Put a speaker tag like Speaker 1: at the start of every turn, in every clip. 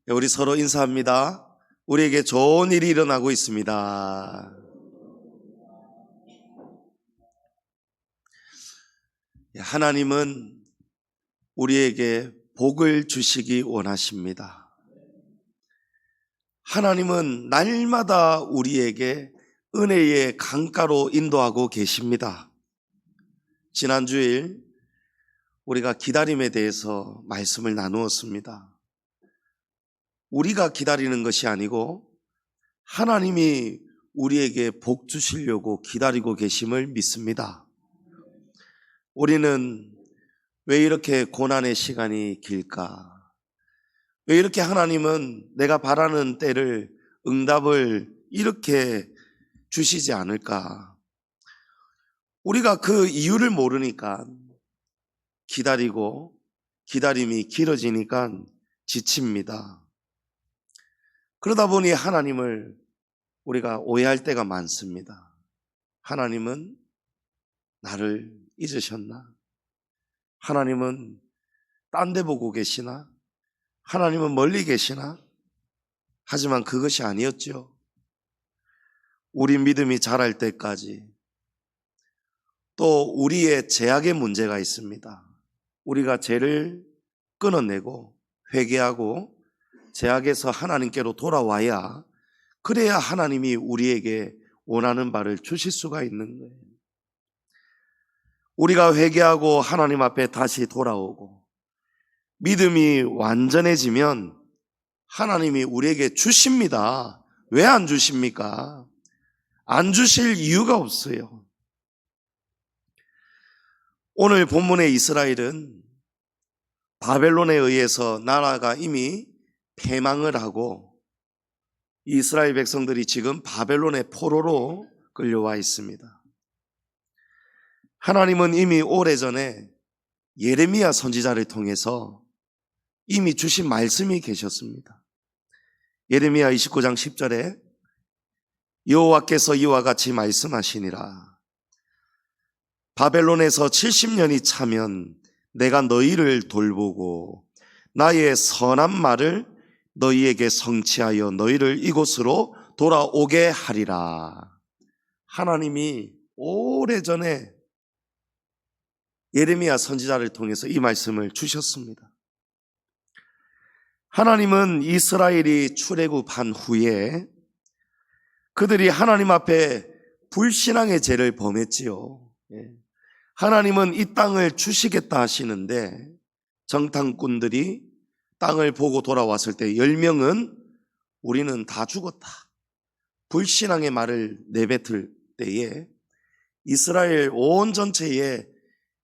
Speaker 1: 우리 서로 인사합니다. 우리에게 좋은 일이 일어나고 있습니다. 하나님은 우리에게 복을 주시기 원하십니다. 하나님은 날마다 우리에게 은혜의 강가로 인도하고 계십니다. 지난 주일 우리가 기다림에 대해서 말씀을 나누었습니다. 우리가 기다리는 것이 아니고 하나님이 우리에게 복 주시려고 기다리고 계심을 믿습니다. 우리는 왜 이렇게 고난의 시간이 길까? 왜 이렇게 하나님은 내가 바라는 때를 응답을 이렇게 주시지 않을까? 우리가 그 이유를 모르니까 기다림이 길어지니까 지칩니다. 그러다 보니 하나님을 우리가 오해할 때가 많습니다. 하나님은 나를 잊으셨나? 하나님은 딴 데 보고 계시나? 하나님은 멀리 계시나? 하지만 그것이 아니었죠. 우리 믿음이 자랄 때까지 또 우리의 죄악의 문제가 있습니다. 우리가 죄를 끊어내고 회개하고 죄악에서 하나님께로 돌아와야, 그래야 하나님이 우리에게 원하는 바를 주실 수가 있는 거예요. 우리가 회개하고 하나님 앞에 다시 돌아오고 믿음이 완전해지면 하나님이 우리에게 주십니다. 왜 안 주십니까? 안 주실 이유가 없어요. 오늘 본문의 이스라엘은 바벨론에 의해서 나라가 이미 패망을 하고 이스라엘 백성들이 지금 바벨론의 포로로 끌려와 있습니다. 하나님은 이미 오래전에 예레미야 선지자를 통해서 이미 주신 말씀이 계셨습니다. 예레미야 29장 10절에 여호와께서 이와 같이 말씀하시니라. 바벨론에서 70년이 차면 내가 너희를 돌보고 나의 선한 말을 너희에게 성취하여 너희를 이곳으로 돌아오게 하리라. 하나님이 오래전에 예레미야 선지자를 통해서 이 말씀을 주셨습니다. 하나님은 이스라엘이 출애굽한 후에 그들이 하나님 앞에 불신앙의 죄를 범했지요. 하나님은 이 땅을 주시겠다 하시는데 정탐꾼들이 땅을 보고 돌아왔을 때 10명은 우리는 다 죽었다, 불신앙의 말을 내뱉을 때에 이스라엘 온 전체에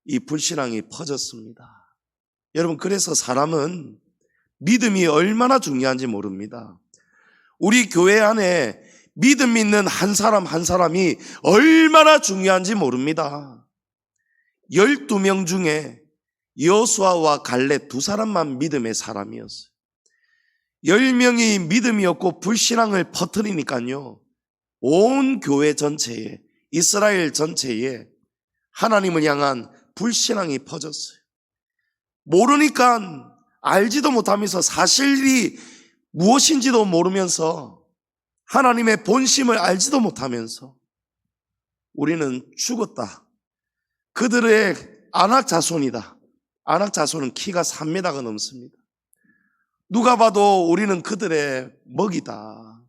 Speaker 1: 이 불신앙이 퍼졌습니다. 여러분, 그래서 사람은 믿음이 얼마나 중요한지 모릅니다. 우리 교회 안에 믿음 있는 한 사람 한 사람이 얼마나 중요한지 모릅니다. 12명 중에 여호수아와 갈렙 두 사람만 믿음의 사람이었어요. 10명이 믿음이 없고 불신앙을 퍼뜨리니까요, 온 교회 전체에, 이스라엘 전체에 하나님을 향한 불신앙이 퍼졌어요. 모르니까, 알지도 못하면서 사실이 무엇인지도 모르면서 하나님의 본심을 알지도 못하면서 우리는 죽었다, 그들의 안악 자손이다. 안악 자손은 키가 3m가 넘습니다. 누가 봐도 우리는 그들의 먹이다.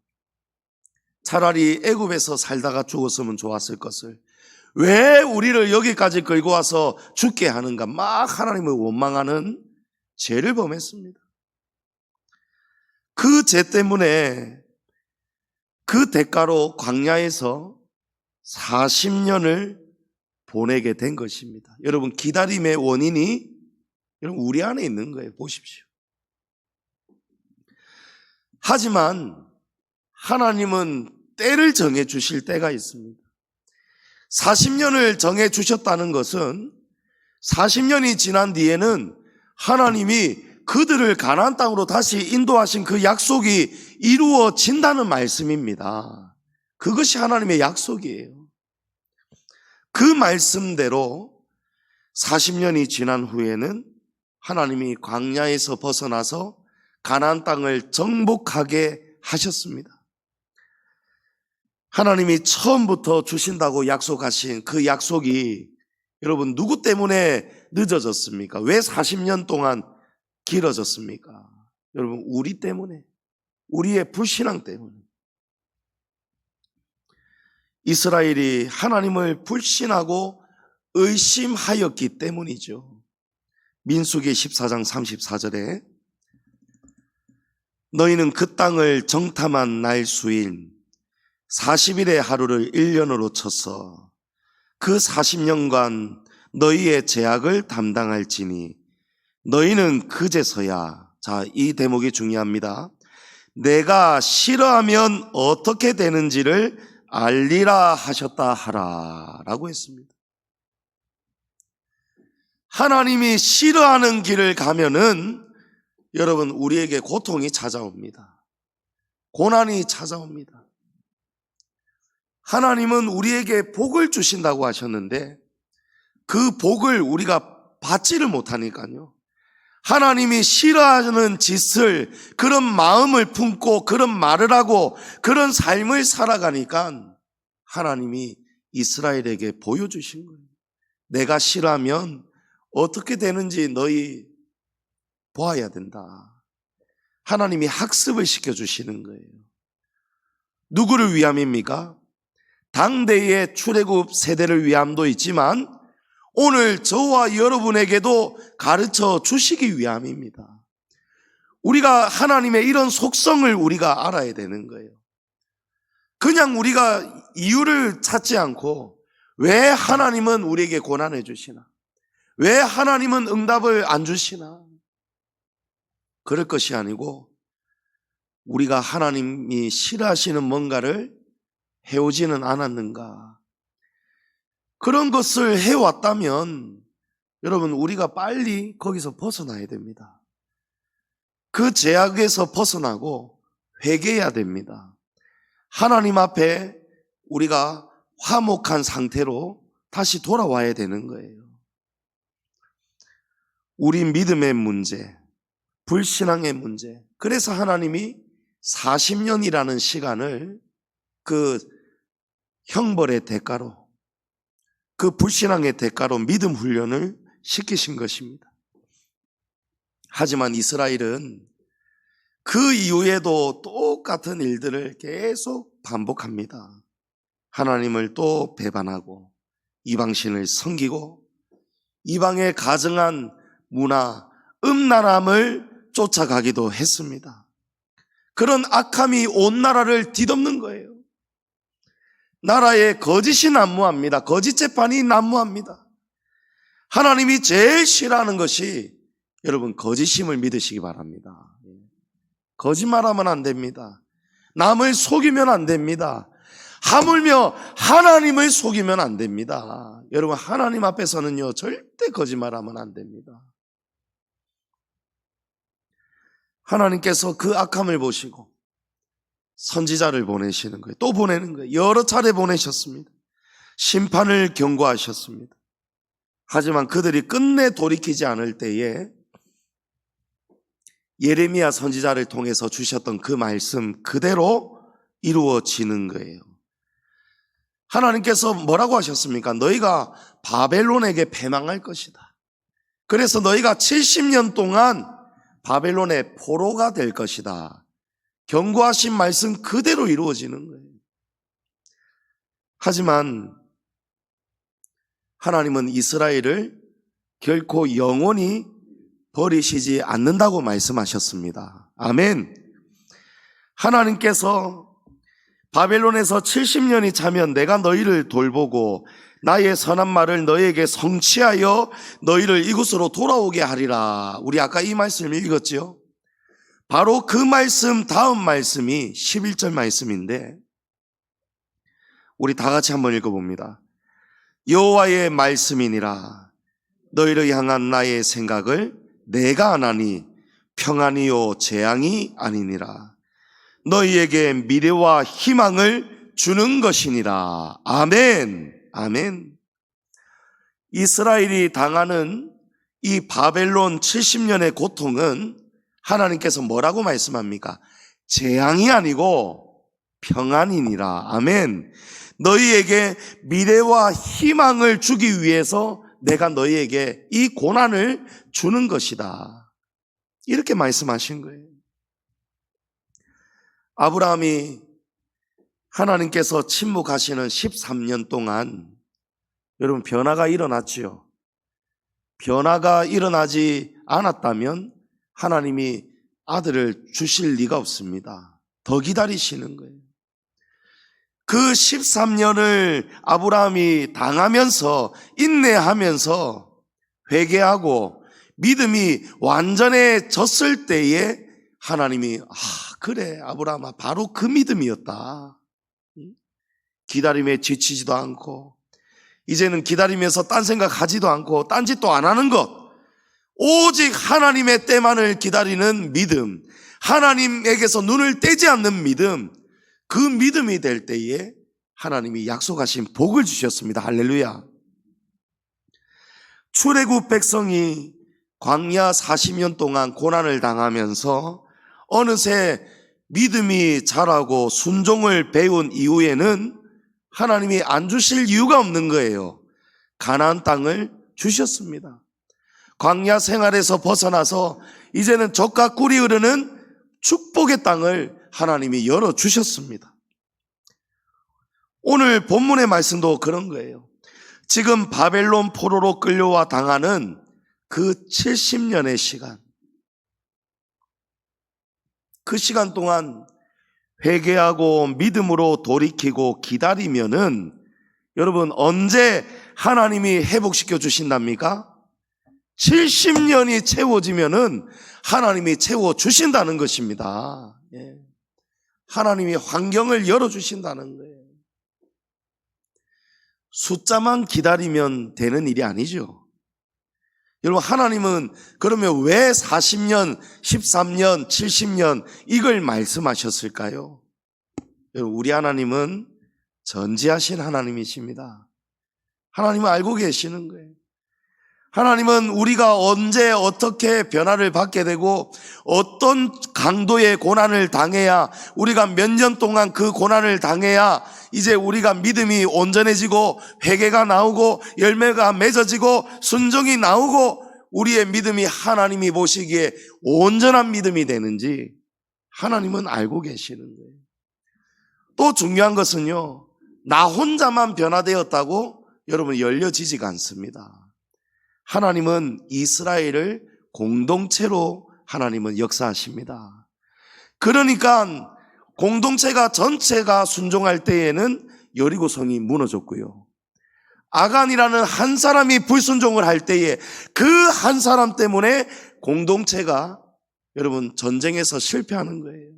Speaker 1: 차라리 애굽에서 살다가 죽었으면 좋았을 것을 왜 우리를 여기까지 끌고 와서 죽게 하는가, 막 하나님을 원망하는 죄를 범했습니다. 그 죄 때문에 그 대가로 광야에서 40년을 보내게 된 것입니다. 여러분, 기다림의 원인이 여러분 우리 안에 있는 거예요. 보십시오. 하지만 하나님은 때를 정해 주실 때가 있습니다. 40년을 정해 주셨다는 것은 40년이 지난 뒤에는 하나님이 그들을 가나안 땅으로 다시 인도하신 그 약속이 이루어진다는 말씀입니다. 그것이 하나님의 약속이에요. 그 말씀대로 40년이 지난 후에는 하나님이 광야에서 벗어나서 가나안 땅을 정복하게 하셨습니다. 하나님이 처음부터 주신다고 약속하신 그 약속이 여러분 누구 때문에 늦어졌습니까? 왜 40년 동안 길어졌습니까? 여러분 우리 때문에, 우리의 불신앙 때문에. 이스라엘이 하나님을 불신하고 의심하였기 때문이죠. 민수기 14장 34절에 너희는 그 땅을 정탐한 날 수인 40일의 하루를 1년으로 쳐서 그 40년간 너희의 제약을 담당할지니 너희는 그제서야, 자, 이 대목이 중요합니다. 내가 싫어하면 어떻게 되는지를 알리라 하셨다 하라 라고 했습니다. 하나님이 싫어하는 길을 가면은 여러분 우리에게 고통이 찾아옵니다. 고난이 찾아옵니다. 하나님은 우리에게 복을 주신다고 하셨는데 그 복을 우리가 받지를 못하니까요. 하나님이 싫어하는 짓을, 그런 마음을 품고 그런 말을 하고 그런 삶을 살아가니까 하나님이 이스라엘에게 보여주신 거예요. 내가 싫어하면 어떻게 되는지 너희 보아야 된다. 하나님이 학습을 시켜주시는 거예요. 누구를 위함입니까? 당대의 출애굽 세대를 위함도 있지만 오늘 저와 여러분에게도 가르쳐 주시기 위함입니다. 우리가 하나님의 이런 속성을 우리가 알아야 되는 거예요. 그냥 우리가 이유를 찾지 않고 왜 하나님은 우리에게 고난을 주시나? 왜 하나님은 응답을 안 주시나? 그럴 것이 아니고 우리가 하나님이 싫어하시는 뭔가를 해오지는 않았는가? 그런 것을 해왔다면 여러분 우리가 빨리 거기서 벗어나야 됩니다. 그 제약에서 벗어나고 회개해야 됩니다. 하나님 앞에 우리가 화목한 상태로 다시 돌아와야 되는 거예요. 우리 믿음의 문제, 불신앙의 문제. 그래서 하나님이 40년이라는 시간을 그 형벌의 대가로, 그 불신앙의 대가로 믿음 훈련을 시키신 것입니다. 하지만 이스라엘은 그 이후에도 똑같은 일들을 계속 반복합니다. 하나님을 또 배반하고 이방신을 섬기고 이방의 가증한 문화, 음란함을 쫓아가기도 했습니다. 그런 악함이 온 나라를 뒤덮는 거예요. 나라에 거짓이 난무합니다. 거짓 재판이 난무합니다. 하나님이 제일 싫어하는 것이 여러분 거짓임을 믿으시기 바랍니다. 거짓말하면 안 됩니다. 남을 속이면 안 됩니다. 하물며 하나님을 속이면 안 됩니다. 여러분 하나님 앞에서는요 절대 거짓말하면 안 됩니다. 하나님께서 그 악함을 보시고 선지자를 보내시는 거예요. 또 보내는 거예요. 여러 차례 보내셨습니다. 심판을 경고하셨습니다. 하지만 그들이 끝내 돌이키지 않을 때에 예레미야 선지자를 통해서 주셨던 그 말씀 그대로 이루어지는 거예요. 하나님께서 뭐라고 하셨습니까? 너희가 바벨론에게 패망할 것이다. 그래서 너희가 70년 동안 바벨론의 포로가 될 것이다. 경고하신 말씀 그대로 이루어지는 거예요. 하지만 하나님은 이스라엘을 결코 영원히 버리시지 않는다고 말씀하셨습니다. 아멘. 하나님께서 바벨론에서 70년이 차면 내가 너희를 돌보고 나의 선한 말을 너희에게 성취하여 너희를 이곳으로 돌아오게 하리라. 우리 아까 이 말씀을 읽었죠. 바로 그 말씀 다음 말씀이 11절 말씀인데 우리 다 같이 한번 읽어봅니다. 여호와의 말씀이니라. 너희를 향한 나의 생각을 내가 아나니 평안이요 재앙이 아니니라. 너희에게 미래와 희망을 주는 것이니라. 아멘. 아멘. 이스라엘이 당하는 이 바벨론 70년의 고통은 하나님께서 뭐라고 말씀합니까? 재앙이 아니고 평안이니라. 아멘. 너희에게 미래와 희망을 주기 위해서 내가 너희에게 이 고난을 주는 것이다. 이렇게 말씀하신 거예요. 아브라함이 하나님께서 침묵하시는 13년 동안 여러분 변화가 일어났지요. 변화가 일어나지 않았다면 하나님이 아들을 주실 리가 없습니다. 더 기다리시는 거예요. 그 13년을 아브라함이 당하면서 인내하면서 회개하고 믿음이 완전해졌을 때에 하나님이 그래 아브라함아 바로 그 믿음이었다. 기다림에 지치지도 않고 이제는 기다리면서 딴 생각하지도 않고 딴짓도 안 하는 것, 오직 하나님의 때만을 기다리는 믿음, 하나님에게서 눈을 떼지 않는 믿음, 그 믿음이 될 때에 하나님이 약속하신 복을 주셨습니다. 할렐루야. 출애굽 백성이 광야 40년 동안 고난을 당하면서 어느새 믿음이 자라고 순종을 배운 이후에는 하나님이 안 주실 이유가 없는 거예요. 가나안 땅을 주셨습니다. 광야 생활에서 벗어나서 이제는 젖과 꿀이 흐르는 축복의 땅을 하나님이 열어주셨습니다. 오늘 본문의 말씀도 그런 거예요. 지금 바벨론 포로로 끌려와 당하는 그 70년의 시간, 그 시간 동안 회개하고 믿음으로 돌이키고 기다리면은 여러분 언제 하나님이 회복시켜 주신답니까? 70년이 채워지면은 하나님이 채워주신다는 것입니다. 하나님이 환경을 열어주신다는 거예요. 숫자만 기다리면 되는 일이 아니죠. 여러분 하나님은 그러면 왜 40년, 13년, 70년 이걸 말씀하셨을까요? 여러분 우리 하나님은 전지하신 하나님이십니다. 하나님은 알고 계시는 거예요. 하나님은 우리가 언제 어떻게 변화를 받게 되고 어떤 강도의 고난을 당해야 우리가 몇 년 동안 그 고난을 당해야 이제 우리가 믿음이 온전해지고 회개가 나오고 열매가 맺어지고 순종이 나오고 우리의 믿음이 하나님이 보시기에 온전한 믿음이 되는지 하나님은 알고 계시는 거예요. 또 중요한 것은요, 나 혼자만 변화되었다고 여러분 열려지지가 않습니다. 하나님은 이스라엘을 공동체로 하나님은 역사하십니다. 그러니까 공동체가 전체가 순종할 때에는 여리고성이 무너졌고요. 아간이라는 한 사람이 불순종을 할 때에 그 한 사람 때문에 공동체가 여러분 전쟁에서 실패하는 거예요.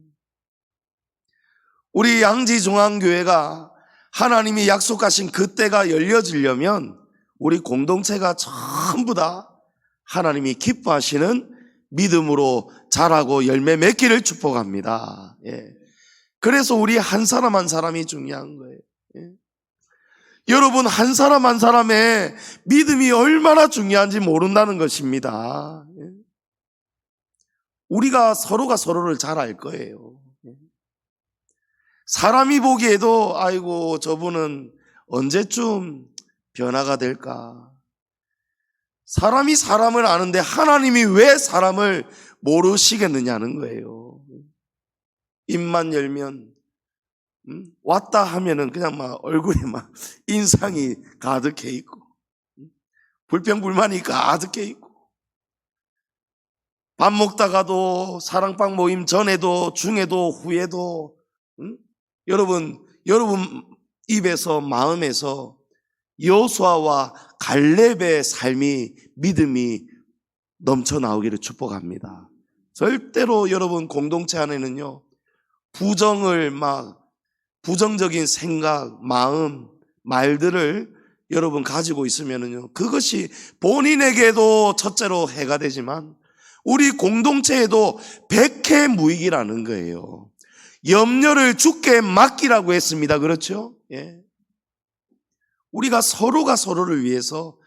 Speaker 1: 우리 양지중앙교회가 하나님이 약속하신 그 때가 열려지려면 우리 공동체가 전부 다 하나님이 기뻐하시는 믿음으로 자라고 열매 맺기를 축복합니다. 그래서 우리 한 사람 한 사람이 중요한 거예요. 여러분 한 사람 한 사람의 믿음이 얼마나 중요한지 모른다는 것입니다. 우리가 서로가 서로를 잘 알 거예요. 사람이 보기에도 아이고 저분은 언제쯤 변화가 될까? 사람이 사람을 아는데 하나님이 왜 사람을 모르시겠느냐는 거예요. 입만 열면 왔다 하면은 그냥 막 얼굴에 막 인상이 가득해 있고 불평불만이 가득해 있고 밥 먹다가도 사랑방 모임 전에도 중에도 후에도 여러분 입에서 마음에서 여호수아와 갈렙의 삶이 믿음이 넘쳐 나오기를 축복합니다. 절대로 여러분 공동체 안에는요 부정적인 생각, 마음, 말들을 여러분 가지고 있으면은요 그것이 본인에게도 첫째로 해가 되지만 우리 공동체에도 백해무익이라는 거예요. 염려를 주께 맡기라고 했습니다. 그렇죠? 우리가 서로가 서로를 위해서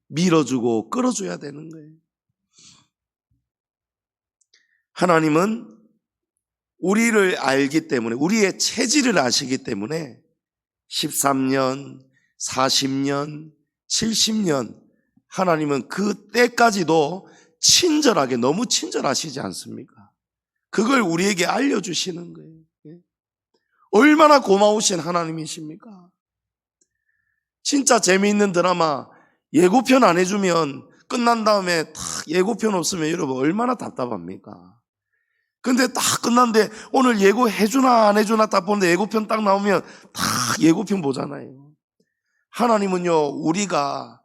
Speaker 1: 밀어주고 끌어줘야 되는 거예요. 하나님은 우리를 알기 때문에, 우리의 체질을 아시기 때문에 13년, 40년, 70년 하나님은 그 때까지도 친절하게, 너무 친절하시지 않습니까? 그걸 우리에게 알려주시는 거예요. 얼마나 고마우신 하나님이십니까? 진짜 재미있는 드라마 예고편 안 해주면, 끝난 다음에 딱 예고편 없으면 여러분 얼마나 답답합니까? 근데 딱 끝났는데 오늘 예고 해주나 안 해주나 딱 보는데 예고편 딱 나오면 딱 예고편 보잖아요. 하나님은요, 우리가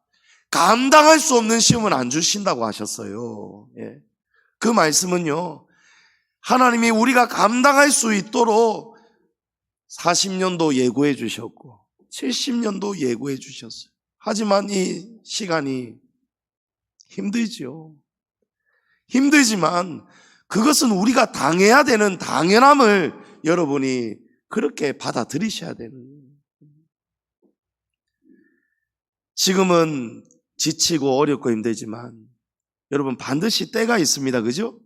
Speaker 1: 감당할 수 없는 시험은 안 주신다고 하셨어요. 예. 그 말씀은요, 하나님이 우리가 감당할 수 있도록 40년도 예고해 주셨고 70년도 예고해 주셨어요. 하지만 이 시간이 힘들죠. 힘들지만 그것은 우리가 당해야 되는 당연함을 여러분이 그렇게 받아들이셔야 되는 거예요. 지금은 지치고 어렵고 힘들지만 여러분 반드시 때가 있습니다. 그죠?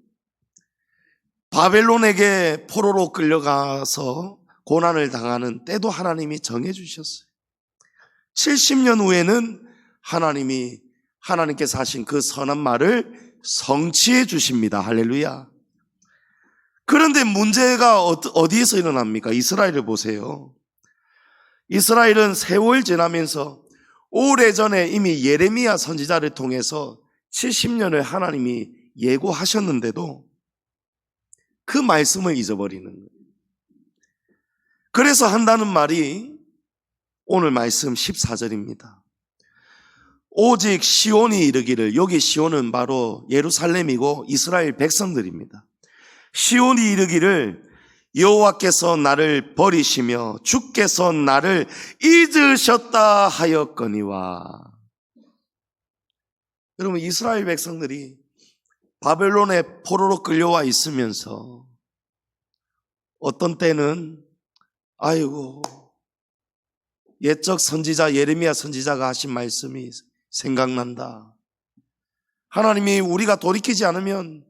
Speaker 1: 바벨론에게 포로로 끌려가서 고난을 당하는 때도 하나님이 정해주셨어요. 70년 후에는 하나님께서 하신 그 선한 말을 성취해 주십니다. 할렐루야. 그런데 문제가 어디에서 일어납니까? 이스라엘을 보세요. 이스라엘은 세월 지나면서 오래전에 이미 예레미야 선지자를 통해서 70년을 하나님이 예고하셨는데도 그 말씀을 잊어버리는 거예요. 그래서 한다는 말이 오늘 말씀 14절입니다. 오직 시온이 이르기를, 여기 시온은 바로 예루살렘이고 이스라엘 백성들입니다. 시온이 이르기를 여호와께서 나를 버리시며 주께서 나를 잊으셨다 하였거니와. 여러분, 이스라엘 백성들이 바벨론의 포로로 끌려와 있으면서 어떤 때는 아이고, 옛적 선지자 예레미야 선지자가 하신 말씀이 생각난다. 하나님이 우리가 돌이키지 않으면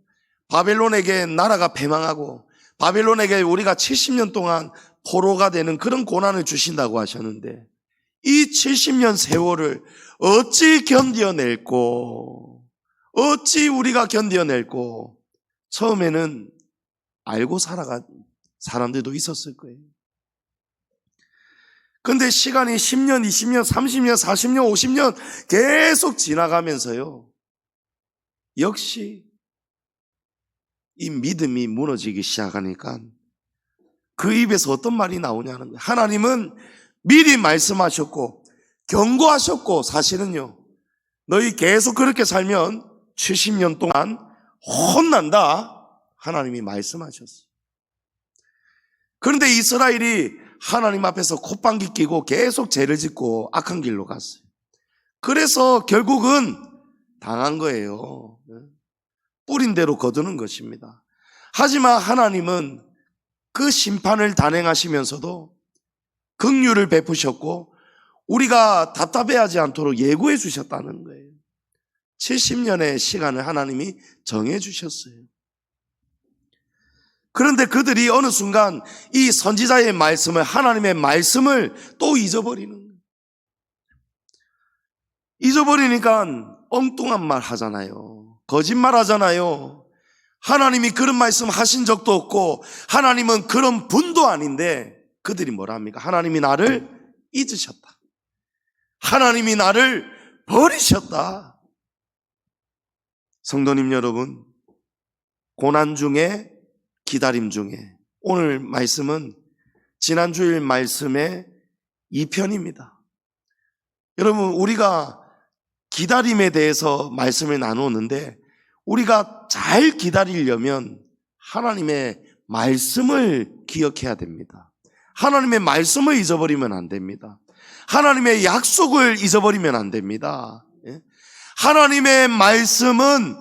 Speaker 1: 바벨론에게 나라가 패망하고 바벨론에게 우리가 70년 동안 포로가 되는 그런 고난을 주신다고 하셨는데, 이 70년 세월을 어찌 견뎌낼고, 어찌 우리가 견뎌낼고, 처음에는 알고 살아간 사람들도 있었을 거예요. 근데 시간이 10년, 20년, 30년, 40년, 50년 계속 지나가면서요, 역시 이 믿음이 무너지기 시작하니까 그 입에서 어떤 말이 나오냐는 거예요. 하나님은 미리 말씀하셨고 경고하셨고, 사실은요, 너희 계속 그렇게 살면 70년 동안 혼난다, 하나님이 말씀하셨어요. 그런데 이스라엘이 하나님 앞에서 콧방귀 끼고 계속 죄를 짓고 악한 길로 갔어요. 그래서 결국은 당한 거예요. 뿌린 대로 거두는 것입니다. 하지만 하나님은 그 심판을 단행하시면서도 긍휼을 베푸셨고 우리가 답답해하지 않도록 예고해 주셨다는 거예요. 70년의 시간을 하나님이 정해 주셨어요. 그런데 그들이 어느 순간 이 선지자의 말씀을, 하나님의 말씀을 또 잊어버리는 거예요. 잊어버리니까 엉뚱한 말 하잖아요. 거짓말 하잖아요. 하나님이 그런 말씀 하신 적도 없고 하나님은 그런 분도 아닌데 그들이 뭐라 합니까? 하나님이 나를 잊으셨다. 하나님이 나를 버리셨다. 성도님 여러분, 고난 중에, 기다림 중에, 오늘 말씀은 지난주일 말씀의 2편입니다. 여러분, 우리가 기다림에 대해서 말씀을 나누었는데 우리가 잘 기다리려면 하나님의 말씀을 기억해야 됩니다. 하나님의 말씀을 잊어버리면 안 됩니다. 하나님의 약속을 잊어버리면 안 됩니다. 하나님의 말씀은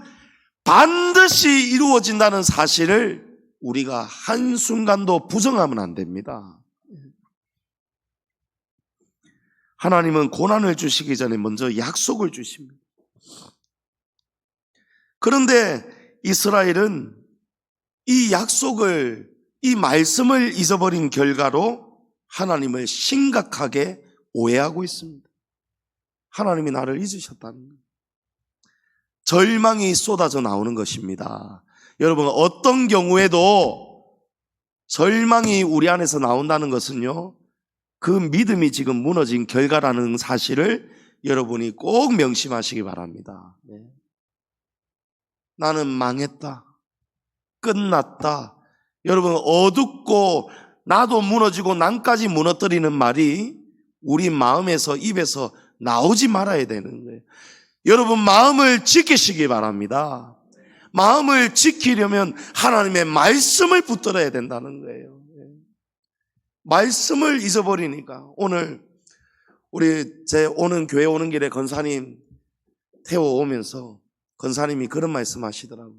Speaker 1: 반드시 이루어진다는 사실을 우리가 한순간도 부정하면 안 됩니다. 하나님은 고난을 주시기 전에 먼저 약속을 주십니다. 그런데 이스라엘은 이 약속을, 이 말씀을 잊어버린 결과로 하나님을 심각하게 오해하고 있습니다. 하나님이 나를 잊으셨다는 거예요. 절망이 쏟아져 나오는 것입니다. 여러분, 어떤 경우에도 절망이 우리 안에서 나온다는 것은요, 그 믿음이 지금 무너진 결과라는 사실을 여러분이 꼭 명심하시기 바랍니다. 나는 망했다, 끝났다. 여러분, 어둡고 나도 무너지고 남까지 무너뜨리는 말이 우리 마음에서, 입에서 나오지 말아야 되는 거예요. 여러분, 마음을 지키시기 바랍니다. 마음을 지키려면 하나님의 말씀을 붙들어야 된다는 거예요. 말씀을 잊어버리니까. 오늘 제 오는 교회 오는 길에 권사님 태워오면서 권사님이 그런 말씀 하시더라고요.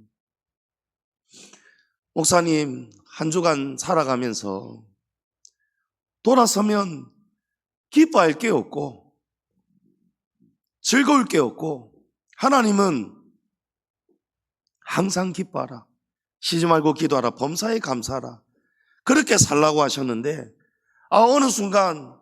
Speaker 1: 목사님, 한 주간 살아가면서 돌아서면 기뻐할 게 없고 즐거울 게 없고, 하나님은 항상 기뻐하라, 쉬지 말고 기도하라, 범사에 감사하라, 그렇게 살라고 하셨는데, 어느 순간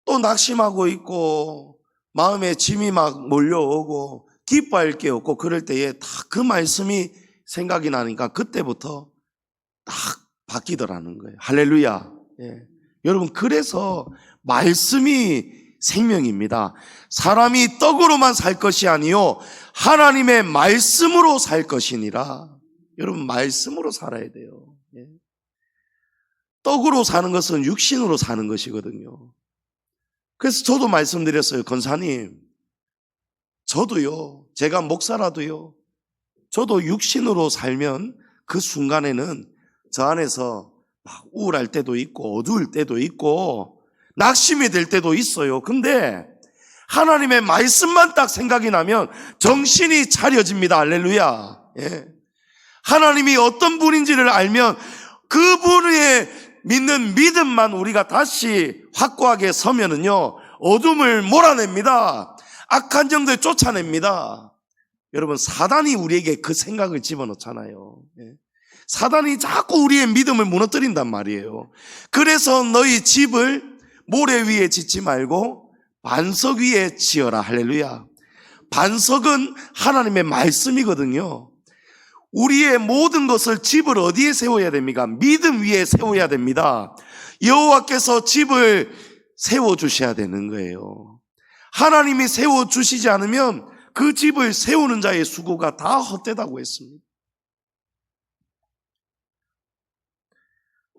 Speaker 1: 또 낙심하고 있고 마음에 짐이 막 몰려오고 기뻐할 게 없고 그럴 때에 딱 그 말씀이 생각이 나니까 그때부터 딱 바뀌더라는 거예요. 할렐루야. 여러분, 그래서 말씀이 생명입니다. 사람이 떡으로만 살 것이 아니요 하나님의 말씀으로 살 것이니라. 여러분, 말씀으로 살아야 돼요. 떡으로 사는 것은 육신으로 사는 것이거든요. 그래서 저도 말씀드렸어요. 권사님, 저도요, 제가 목사라도요, 저도 육신으로 살면 그 순간에는 저 안에서 막 우울할 때도 있고 어두울 때도 있고 낙심이 될 때도 있어요. 근데 하나님의 말씀만 딱 생각이 나면 정신이 차려집니다. 할렐루야. 하나님이 어떤 분인지를 알면 그분의 믿는 믿음만 우리가 다시 확고하게 서면은요, 어둠을 몰아냅니다. 악한 정들 쫓아냅니다. 여러분, 사단이 우리에게 그 생각을 집어넣잖아요. 사단이 자꾸 우리의 믿음을 무너뜨린단 말이에요. 그래서 너희 집을 모래 위에 짓지 말고 반석 위에 지어라. 할렐루야. 반석은 하나님의 말씀이거든요. 우리의 모든 것을, 집을 어디에 세워야 됩니까? 믿음 위에 세워야 됩니다. 여호와께서 집을 세워주셔야 되는 거예요. 하나님이 세워주시지 않으면 그 집을 세우는 자의 수고가 다 헛되다고 했습니다.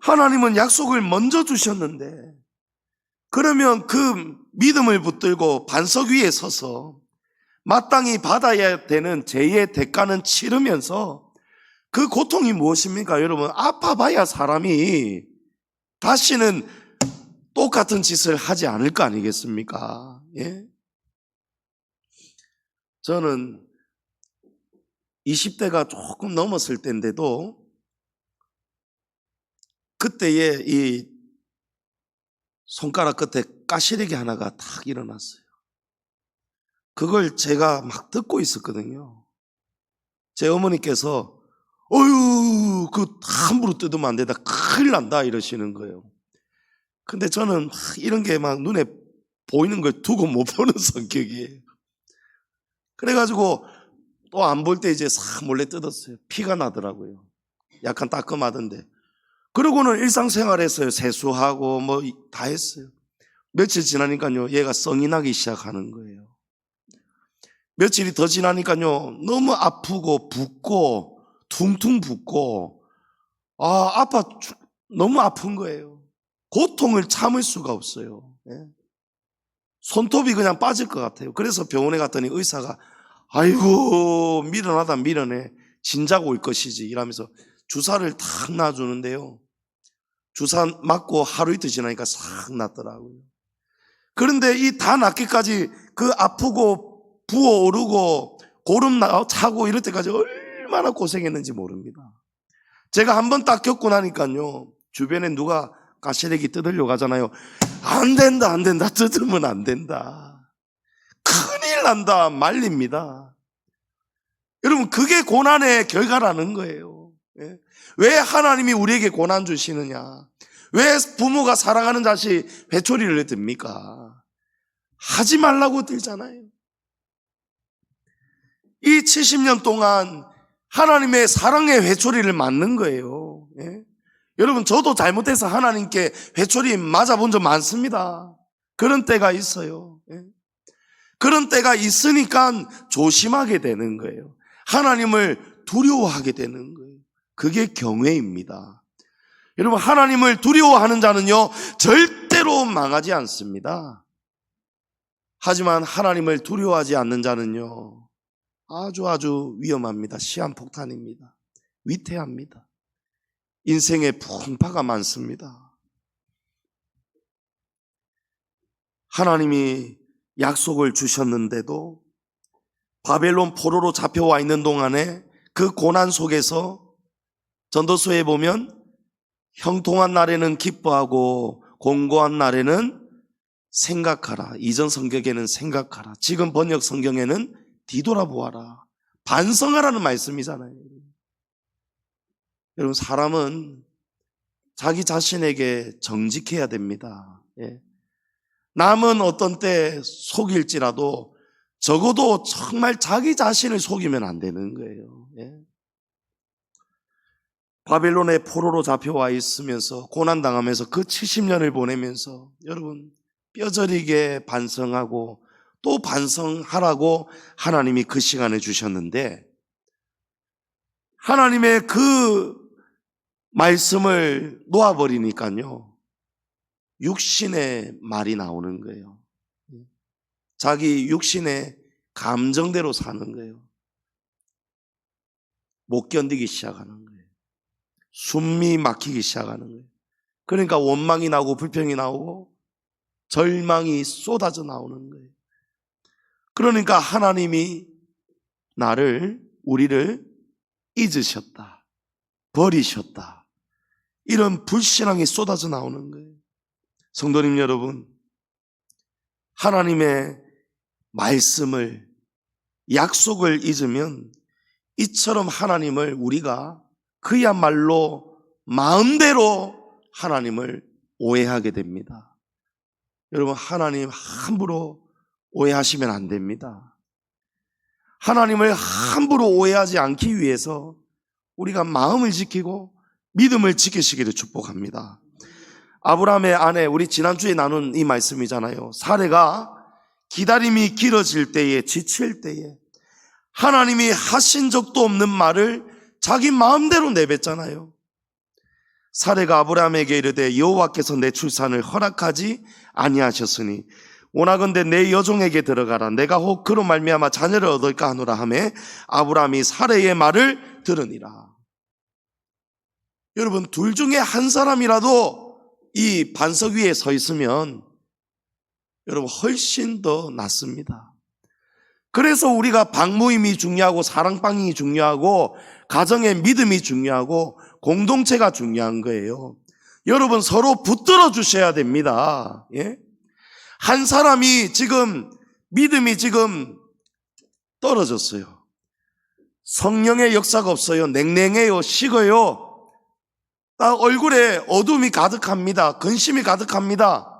Speaker 1: 하나님은 약속을 먼저 주셨는데, 그러면 그 믿음을 붙들고 반석 위에 서서 마땅히 받아야 되는 죄의 대가는 치르면서, 그 고통이 무엇입니까? 여러분, 아파봐야 사람이 다시는 똑같은 짓을 하지 않을 거 아니겠습니까? 저는 20대가 조금 넘었을 때인데도 그때에 이 손가락 끝에 가시래기 하나가 탁 일어났어요. 그걸 제가 막 듣고 있었거든요. 제 어머니께서 어휴, 함부로 뜯으면 안 된다, 큰일 난다 이러시는 거예요. 근데 저는 이런 게 막 눈에 보이는 걸 두고 못 보는 성격이에요. 그래가지고 또 안 볼 때 이제 싹 몰래 뜯었어요. 피가 나더라고요. 약간 따끔하던데. 그러고는 일상생활에서 세수하고 뭐 다 했어요. 며칠 지나니까요, 얘가 성이 나기 시작하는 거예요. 며칠이 더 지나니까요, 너무 아프고 붓고 퉁퉁 붓고 너무 아픈 거예요. 고통을 참을 수가 없어요. 손톱이 그냥 빠질 것 같아요. 그래서 병원에 갔더니 의사가 아이고, 밀어나다 밀어내, 진작 올 것이지 이러면서 주사를 탁 놔주는데요, 주사 맞고 하루 이틀 지나니까 싹 낫더라고요. 그런데 이 다 낫기까지 그 아프고 부어오르고 고름 차고 이럴 때까지 얼마나 고생했는지 모릅니다. 제가 한번 딱 겪고 나니까요, 주변에 누가 가시래기 뜯으려고 하잖아요. 안 된다, 안 된다, 뜯으면 안 된다, 큰일 난다, 말립니다. 여러분, 그게 고난의 결과라는 거예요. 예? 왜 하나님이 우리에게 고난 주시느냐? 왜 부모가 사랑하는 자식 회초리를 듭니까? 하지 말라고 들잖아요. 이 70년 동안 하나님의 사랑의 회초리를 맞는 거예요. 예? 여러분, 저도 잘못해서 하나님께 회초리 맞아본 적 많습니다. 그런 때가 있어요. 예? 그런 때가 있으니까 조심하게 되는 거예요. 하나님을 두려워하게 되는 거예요. 그게 경외입니다. 여러분, 하나님을 두려워하는 자는요, 절대로 망하지 않습니다. 하지만 하나님을 두려워하지 않는 자는요, 아주 위험합니다. 시한폭탄입니다. 위태합니다. 인생에 풍파가 많습니다. 하나님이 약속을 주셨는데도 바벨론 포로로 잡혀와 있는 동안에 그 고난 속에서 전도서에 보면 형통한 날에는 기뻐하고 공고한 날에는 생각하라. 이전 성경에는 생각하라. 지금 번역 성경에는 뒤돌아보아라. 반성하라는 말씀이잖아요. 여러분, 사람은 자기 자신에게 정직해야 됩니다. 예. 남은 어떤 때 속일지라도 적어도 정말 자기 자신을 속이면 안 되는 거예요. 예. 바벨론의 포로로 잡혀와 있으면서 고난당하면서 그 70년을 보내면서 여러분, 뼈저리게 반성하고 또 반성하라고 하나님이 그 시간을 주셨는데, 하나님의 그 말씀을 놓아버리니까요, 육신의 말이 나오는 거예요. 자기 육신의 감정대로 사는 거예요. 못 견디기 시작하는 거예요. 숨이 막히기 시작하는 거예요. 그러니까 원망이 나오고 불평이 나오고 절망이 쏟아져 나오는 거예요. 그러니까 하나님이 우리를 잊으셨다, 버리셨다, 이런 불신앙이 쏟아져 나오는 거예요. 성도님 여러분, 하나님의 말씀을, 약속을 잊으면 이처럼 하나님을 우리가 그야말로 마음대로 하나님을 오해하게 됩니다. 여러분, 하나님 함부로 오해하시면 안 됩니다. 하나님을 함부로 오해하지 않기 위해서 우리가 마음을 지키고 믿음을 지키시기를 축복합니다. 아브라함의 아내, 우리 지난주에 나눈 이 말씀이잖아요. 사레가 기다림이 길어질 때에, 지칠 때에 하나님이 하신 적도 없는 말을 자기 마음대로 내뱉잖아요. 사레가 아브라함에게 이르되 여호와께서 내 출산을 허락하지 아니하셨으니 원하건대 내 여종에게 들어가라. 내가 혹 그로 말미암아 자녀를 얻을까 하노라 하매 아브라함이 사레의 말을 들으니라. 여러분, 둘 중에 한 사람이라도 이 반석 위에 서 있으면 여러분 훨씬 더 낫습니다. 그래서 우리가 방모임이 중요하고 사랑방이 중요하고 가정의 믿음이 중요하고 공동체가 중요한 거예요. 여러분, 서로 붙들어 주셔야 됩니다. 예? 한 사람이 지금 믿음이 지금 떨어졌어요. 성령의 역사가 없어요. 냉랭해요. 식어요. 딱 얼굴에 어둠이 가득합니다. 근심이 가득합니다.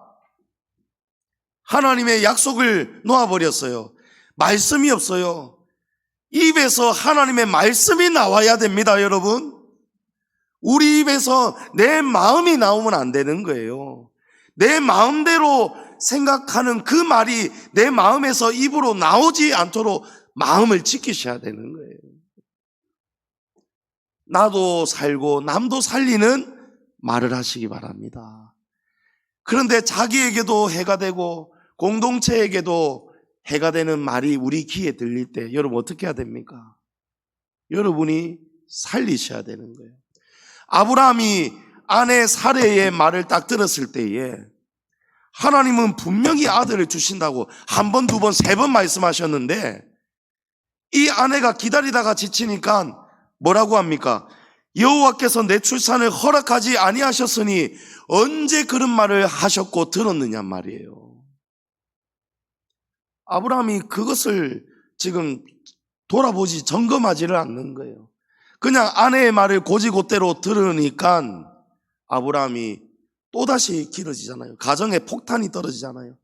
Speaker 1: 하나님의 약속을 놓아버렸어요. 말씀이 없어요. 입에서 하나님의 말씀이 나와야 됩니다, 여러분. 우리 입에서 내 마음이 나오면 안 되는 거예요. 내 마음대로 생각하는 그 말이 내 마음에서 입으로 나오지 않도록 마음을 지키셔야 되는 거예요. 나도 살고 남도 살리는 말을 하시기 바랍니다. 그런데 자기에게도 해가 되고 공동체에게도 해가 되는 말이 우리 귀에 들릴 때 여러분 어떻게 해야 됩니까? 여러분이 살리셔야 되는 거예요. 아브라함이 아내 사레의 말을 딱 들었을 때에 하나님은 분명히 아들을 주신다고 한 번, 두 번, 세 번 말씀하셨는데 이 아내가 기다리다가 지치니까 뭐라고 합니까? 여호와께서 내 출산을 허락하지 아니하셨으니 언제 그런 말을 하셨고 들었느냐 말이에요. 아브라함이 그것을 지금 돌아보지 점검하지를 않는 거예요. 그냥 아내의 말을 곧이곧대로 들으니까 아브라함이 또다시 길어지잖아요. 가정에 폭탄이 떨어지잖아요.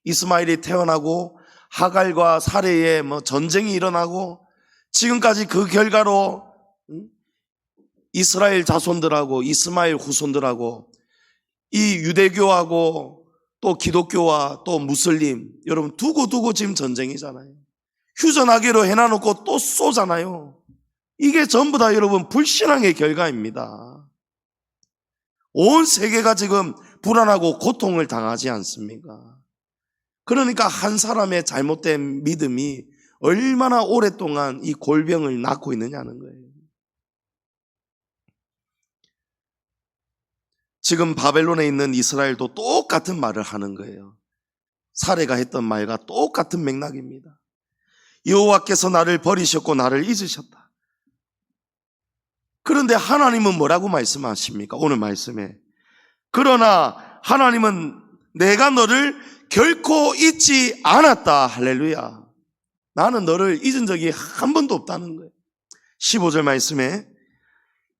Speaker 1: 이스마엘이 태어나고 하갈과 사레의 전쟁이 일어나고 지금까지 그 결과로 이스라엘 자손들하고 이스마엘 후손들하고 이 유대교하고 또 기독교와 또 무슬림, 여러분 두고 지금 전쟁이잖아요. 휴전하기로 해놔놓고 또 쏘잖아요. 이게 전부 다 여러분 불신앙의 결과입니다. 온 세계가 지금 불안하고 고통을 당하지 않습니까? 그러니까 한 사람의 잘못된 믿음이 얼마나 오랫동안 이 골병을 낳고 있느냐는 거예요. 지금 바벨론에 있는 이스라엘도 똑같은 말을 하는 거예요. 사례가 했던 말과 똑같은 맥락입니다. 여호와께서 나를 버리셨고 나를 잊으셨다. 그런데 하나님은 뭐라고 말씀하십니까? 오늘 말씀에. 그러나 하나님은 내가 너를 결코 잊지 않았다. 할렐루야. 나는 너를 잊은 적이 한 번도 없다는 거예요. 15절 말씀에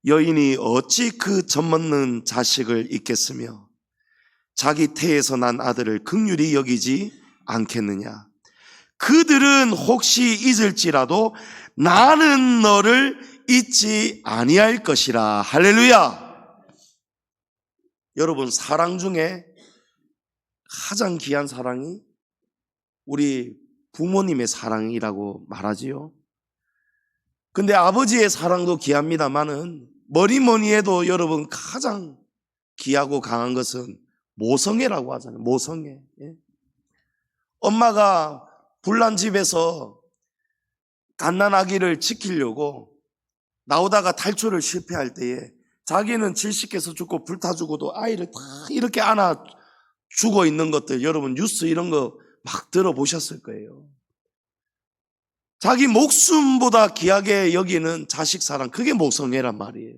Speaker 1: 여인이 어찌 그 젖먹는 자식을 잊겠으며 자기 태에서 난 아들을 긍휼히 여기지 않겠느냐. 그들은 혹시 잊을지라도 나는 너를 잊지 아니할 것이라. 할렐루야. 여러분, 사랑 중에 가장 귀한 사랑이 우리 부모님의 사랑이라고 말하지요. 근데 아버지의 사랑도 귀합니다만은 뭐니 해도 여러분 가장 귀하고 강한 것은 모성애라고 하잖아요. 모성애. 예? 엄마가 불난 집에서 갓난 아기를 지키려고 나오다가 탈출을 실패할 때에 자기는 질식해서 죽고 불타 죽어도 아이를 다 이렇게 안아 죽어 있는 것들, 여러분 뉴스 이런 거 막 들어보셨을 거예요. 자기 목숨보다 귀하게 여기는 자식 사랑, 그게 모성애란 말이에요.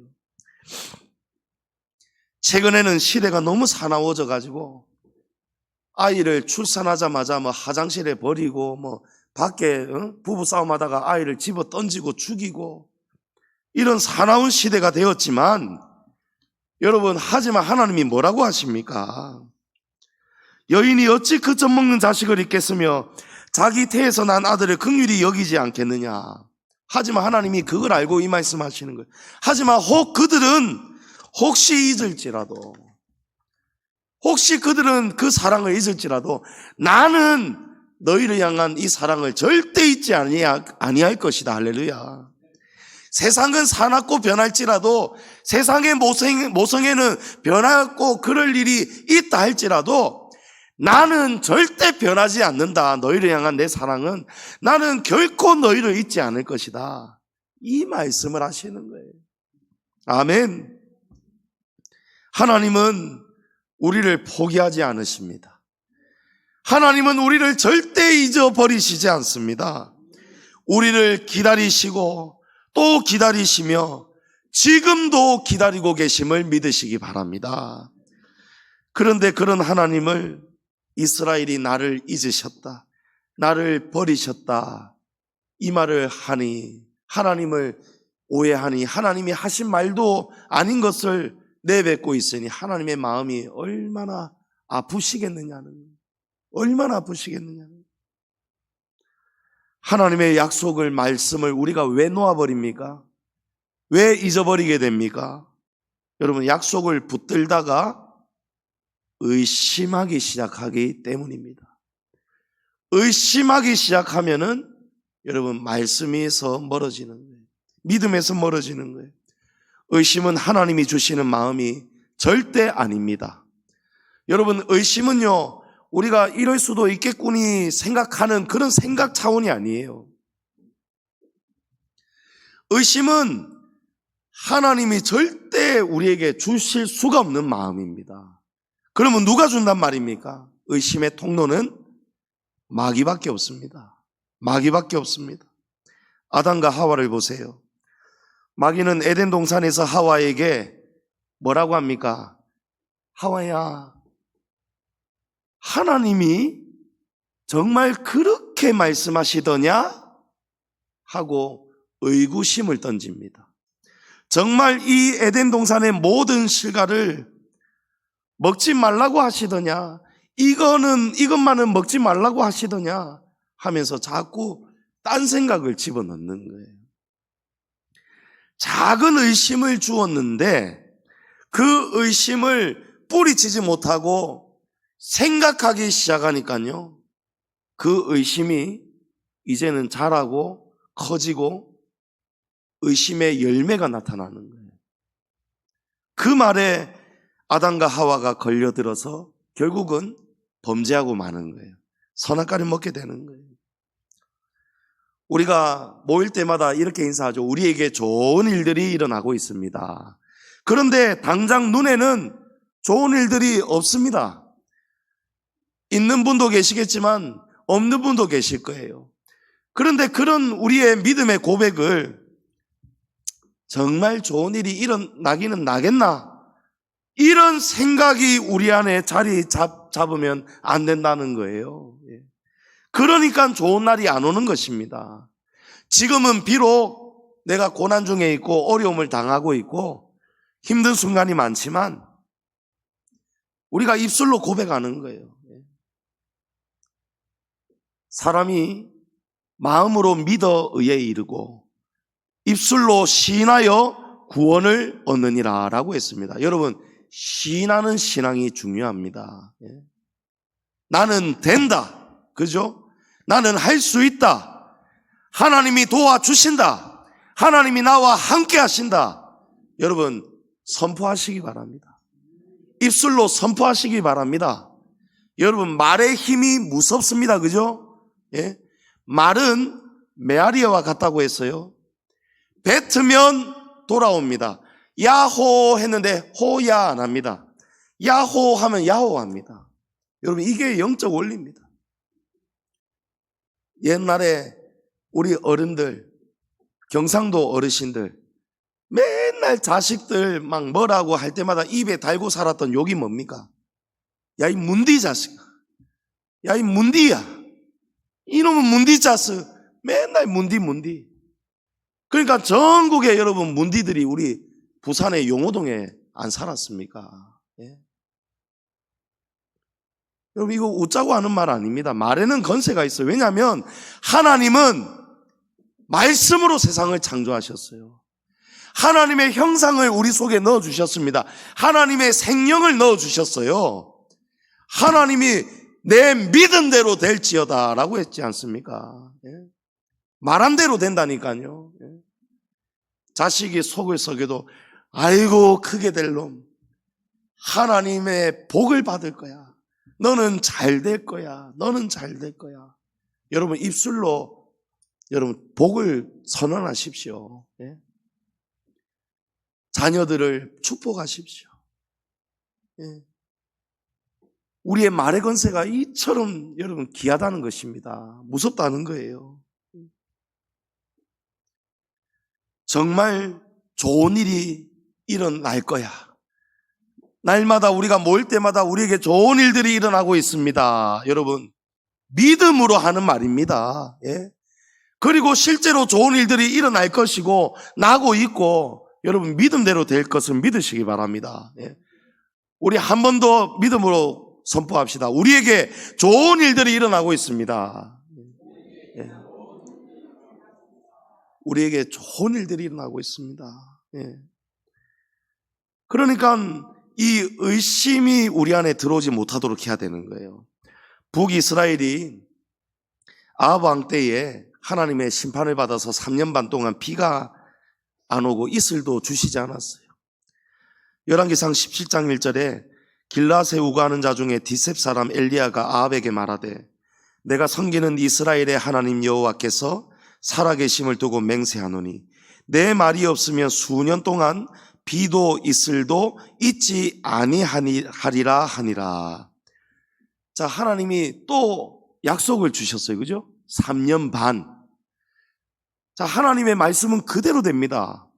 Speaker 1: 최근에는 시대가 너무 사나워져 가지고 아이를 출산하자마자 화장실에 버리고 밖에 부부싸움 하다가 아이를 집어 던지고 죽이고 이런 사나운 시대가 되었지만 여러분, 하지만 하나님이 뭐라고 하십니까? 여인이 어찌 그 젖먹는 자식을 잊겠으며 자기 태에서 난 아들을 긍휼히 여기지 않겠느냐. 하지만 하나님이 그걸 알고 이 말씀하시는 거예요. 하지만 그들은 혹시 잊을지라도, 혹시 그들은 그 사랑을 잊을지라도 나는 너희를 향한 이 사랑을 절대 잊지 아니할 것이다. 할렐루야. 세상은 사납고 변할지라도, 세상의 모성애는 변하고 그럴 일이 있다 할지라도 나는 절대 변하지 않는다. 너희를 향한 내 사랑은 나는 결코 너희를 잊지 않을 것이다. 이 말씀을 하시는 거예요. 아멘. 하나님은 우리를 포기하지 않으십니다. 하나님은 우리를 절대 잊어버리시지 않습니다. 우리를 기다리시고 또 기다리시며 지금도 기다리고 계심을 믿으시기 바랍니다. 그런데 그런 하나님을 이스라엘이 나를 잊으셨다, 나를 버리셨다, 이 말을 하니, 하나님을 오해하니, 하나님이 하신 말도 아닌 것을 내뱉고 있으니 하나님의 마음이 얼마나 아프시겠느냐는, 얼마나 아프시겠느냐는. 하나님의 약속을, 말씀을 우리가 왜 놓아버립니까? 왜 잊어버리게 됩니까? 여러분, 약속을 붙들다가 의심하기 시작하기 때문입니다. 의심하기 시작하면은 여러분, 말씀에서 멀어지는 거예요. 믿음에서 멀어지는 거예요. 의심은 하나님이 주시는 마음이 절대 아닙니다. 여러분, 의심은요, 우리가 이럴 수도 있겠구니 생각하는 그런 생각 차원이 아니에요. 의심은 하나님이 절대 우리에게 주실 수가 없는 마음입니다. 그러면 누가 준단 말입니까? 의심의 통로는 마귀밖에 없습니다. 마귀밖에 없습니다. 아담과 하와를 보세요. 마귀는 에덴 동산에서 하와에게 뭐라고 합니까? 하와야, 하나님이 정말 그렇게 말씀하시더냐? 하고 의구심을 던집니다. 정말 이 에덴 동산의 모든 실과를 먹지 말라고 하시더냐, 이것만은 먹지 말라고 하시더냐 하면서 자꾸 딴 생각을 집어넣는 거예요. 작은 의심을 주었는데 그 의심을 뿌리치지 못하고 생각하기 시작하니까요, 그 의심이 이제는 자라고 커지고 의심의 열매가 나타나는 거예요. 그 말에 아담과 하와가 걸려들어서 결국은 범죄하고 마는 거예요. 선악과를 먹게 되는 거예요. 우리가 모일 때마다 이렇게 인사하죠. 우리에게 좋은 일들이 일어나고 있습니다. 그런데 당장 눈에는 좋은 일들이 없습니다. 있는 분도 계시겠지만 없는 분도 계실 거예요. 그런데 그런 우리의 믿음의 고백을 정말 좋은 일이 일어나기는 나겠나? 이런 생각이 우리 안에 자리 잡으면 안 된다는 거예요. 그러니까 좋은 날이 안 오는 것입니다. 지금은 비록 내가 고난 중에 있고 어려움을 당하고 있고 힘든 순간이 많지만 우리가 입술로 고백하는 거예요. 사람이 마음으로 믿어 의에 이르고 입술로 시인하여 구원을 얻느니라 라고 했습니다. 여러분, 시인하는 신앙이 중요합니다. 나는 된다, 그죠? 나는 할 수 있다, 하나님이 도와주신다, 하나님이 나와 함께 하신다. 여러분, 선포하시기 바랍니다. 입술로 선포하시기 바랍니다. 여러분, 말의 힘이 무섭습니다, 그죠? 예? 말은 메아리와 같다고 했어요. 뱉으면 돌아옵니다. 야호 했는데 호야 안 합니다. 야호 하면 야호 합니다. 여러분, 이게 영적 원리입니다. 옛날에 우리 어른들, 경상도 어르신들 맨날 자식들 막 뭐라고 할 때마다 입에 달고 살았던 욕이 뭡니까? 야, 이 문디 자식아, 야, 이 문디야, 이놈은 문디 자식, 맨날 문디. 그러니까 전국에 여러분 문디들이 우리 부산의 용호동에 안 살았습니까? 예? 여러분, 이거 웃자고 하는 말 아닙니다. 말에는 건세가 있어요. 왜냐하면 하나님은 말씀으로 세상을 창조하셨어요. 하나님의 형상을 우리 속에 넣어주셨습니다. 하나님의 생명을 넣어주셨어요. 하나님이 내 믿은 대로 될지어다 라고 했지 않습니까? 예? 말한 대로 된다니까요. 예? 자식이 속을 썩여도 아이고 크게 될 놈, 하나님의 복을 받을 거야, 너는 잘 될 거야, 너는 잘 될 거야. 여러분, 입술로 여러분 복을 선언하십시오. 예? 자녀들을 축복하십시오. 예? 우리의 말의 건세가 이처럼 여러분 귀하다는 것입니다. 무섭다는 거예요. 정말 좋은 일이 일어날 거야. 날마다 우리가 모일 때마다 우리에게 좋은 일들이 일어나고 있습니다. 여러분, 믿음으로 하는 말입니다. 예? 그리고 실제로 좋은 일들이 일어날 것이고 나고 있고 여러분 믿음대로 될 것을 믿으시기 바랍니다. 예? 우리 한 번 더 믿음으로 선포합시다. 우리에게 좋은 일들이 일어나고 있습니다. 예. 우리에게 좋은 일들이 일어나고 있습니다. 예. 그러니까 이 의심이 우리 안에 들어오지 못하도록 해야 되는 거예요. 북이스라엘이 아합 왕 때에 하나님의 심판을 받아서 3년 반 동안 비가 안 오고 이슬도 주시지 않았어요. 열왕기상 17장 1절에 길라앗에 우거하는 자 중에 디셉 사람 엘리야가 아합에게 말하되 내가 섬기는 이스라엘의 하나님 여호와께서 살아계심을 두고 맹세하노니 내 말이 없으면 수년 동안 비도 이슬도 있지 아니하리라 하니라. 자, 하나님이 또 약속을 주셨어요. 그죠? 3년 반. 자, 하나님의 말씀은 그대로 됩니다.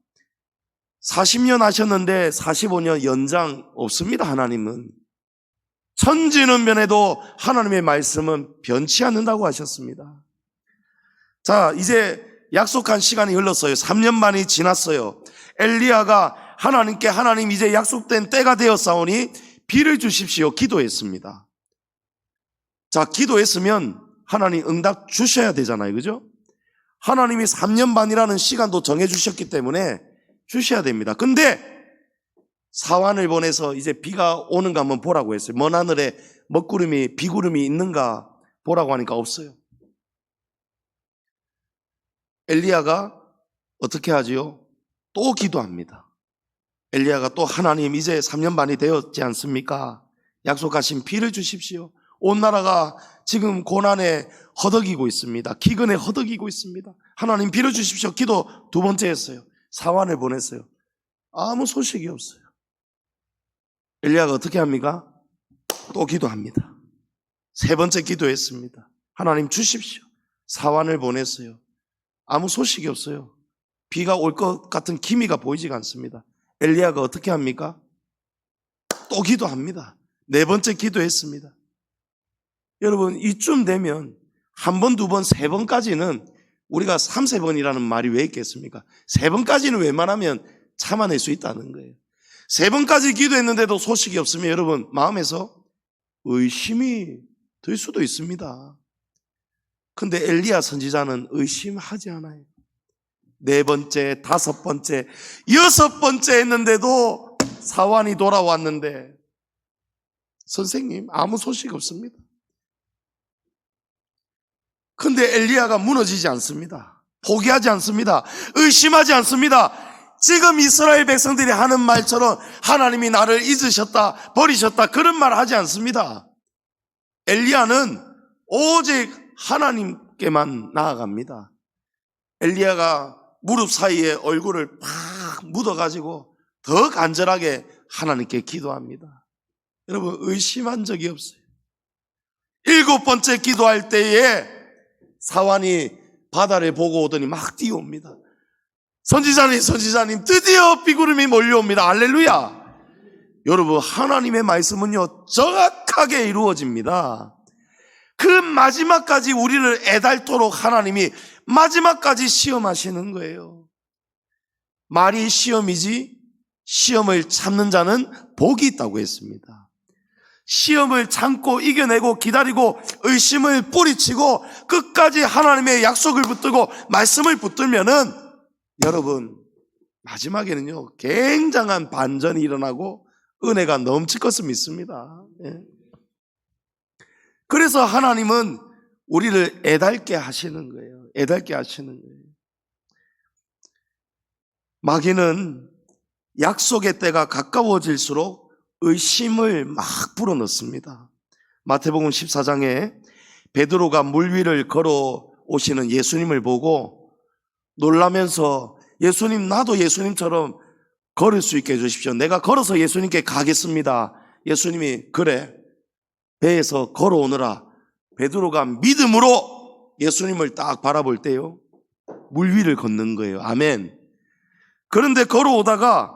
Speaker 1: 40년 하셨는데 45년 연장 없습니다. 하나님은 천지는 변해도 하나님의 말씀은 변치 않는다고 하셨습니다. 자, 이제 약속한 시간이 흘렀어요. 3년 반이 지났어요. 엘리야가 하나님께 하나님 이제 약속된 때가 되었사오니 비를 주십시오 기도했습니다. 자, 기도했으면 하나님 응답 주셔야 되잖아요. 그죠? 하나님이 3년 반이라는 시간도 정해주셨기 때문에 주셔야 됩니다. 근데 사환을 보내서 이제 비가 오는가 한번 보라고 했어요. 먼 하늘에 먹구름이 비구름이 있는가 보라고 하니까 없어요. 엘리야가 어떻게 하지요? 또 기도합니다. 엘리야가 또 하나님 이제 3년 반이 되었지 않습니까? 약속하신 비를 주십시오. 온 나라가 지금 고난에 허덕이고 있습니다. 기근에 허덕이고 있습니다. 하나님 비를 주십시오. 기도 두 번째 했어요. 사환을 보냈어요. 아무 소식이 없어요. 엘리야가 어떻게 합니까? 또 기도합니다. 세 번째 기도했습니다. 하나님 주십시오. 사환을 보냈어요. 아무 소식이 없어요. 비가 올 것 같은 기미가 보이지가 않습니다. 엘리야가 어떻게 합니까? 또 기도합니다. 네 번째 기도했습니다. 여러분, 이쯤 되면 한 번, 두 번, 세 번까지는 우리가 3, 4번이라는 말이 왜 있겠습니까? 세 번까지는 웬만하면 참아낼 수 있다는 거예요. 세 번까지 기도했는데도 소식이 없으면 여러분 마음에서 의심이 들 수도 있습니다. 근데 엘리야 선지자는 의심하지 않아요. 네 번째, 다섯 번째, 여섯 번째 했는데도 사환이 돌아왔는데 선생님 아무 소식 없습니다. 근데 엘리야가 무너지지 않습니다. 포기하지 않습니다. 의심하지 않습니다. 지금 이스라엘 백성들이 하는 말처럼 하나님이 나를 잊으셨다, 버리셨다 그런 말 하지 않습니다. 엘리야는 오직 하나님께만 나아갑니다. 엘리야가 무릎 사이에 얼굴을 팍 묻어가지고 더 간절하게 하나님께 기도합니다. 여러분 의심한 적이 없어요. 일곱 번째 기도할 때에 사환이 바다를 보고 오더니 막 뛰어옵니다. 선지자님 드디어 비구름이 몰려옵니다. 할렐루야. 여러분 하나님의 말씀은요 정확하게 이루어집니다. 그 마지막까지 우리를 애달토록 하나님이 마지막까지 시험하시는 거예요. 말이 시험이지 시험을 참는 자는 복이 있다고 했습니다. 시험을 참고 이겨내고 기다리고 의심을 뿌리치고 끝까지 하나님의 약속을 붙들고 말씀을 붙들면은 여러분 마지막에는요 굉장한 반전이 일어나고 은혜가 넘칠 것을 믿습니다. 그래서 하나님은 우리를 애달게 하시는 거예요. 애달게 하시는 거예요. 마귀는 약속의 때가 가까워질수록 의심을 막 불어넣습니다. 마태복음 14장에 베드로가 물 위를 걸어오시는 예수님을 보고 놀라면서 예수님 나도 예수님처럼 걸을 수 있게 해주십시오. 내가 걸어서 예수님께 가겠습니다. 예수님이 그래 배에서 걸어오느라 베드로가 믿음으로 예수님을 딱 바라볼 때요 물 위를 걷는 거예요. 아멘. 그런데 걸어오다가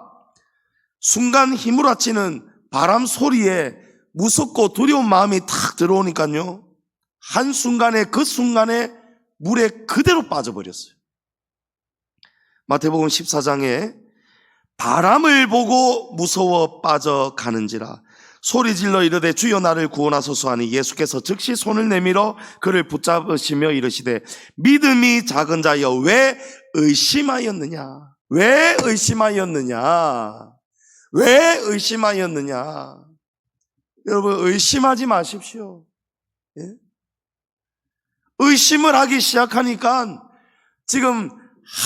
Speaker 1: 순간 휘몰아치는 바람 소리에 무섭고 두려운 마음이 탁 들어오니까요 한순간에 그 순간에 물에 그대로 빠져버렸어요. 마태복음 14장에 바람을 보고 무서워 빠져가는지라 소리질러 이르되 주여 나를 구원하소서 하니 예수께서 즉시 손을 내밀어 그를 붙잡으시며 이르시되 믿음이 작은 자여 왜 의심하였느냐? 왜 의심하였느냐? 왜 의심하였느냐? 여러분 의심하지 마십시오. 예? 의심을 하기 시작하니까 지금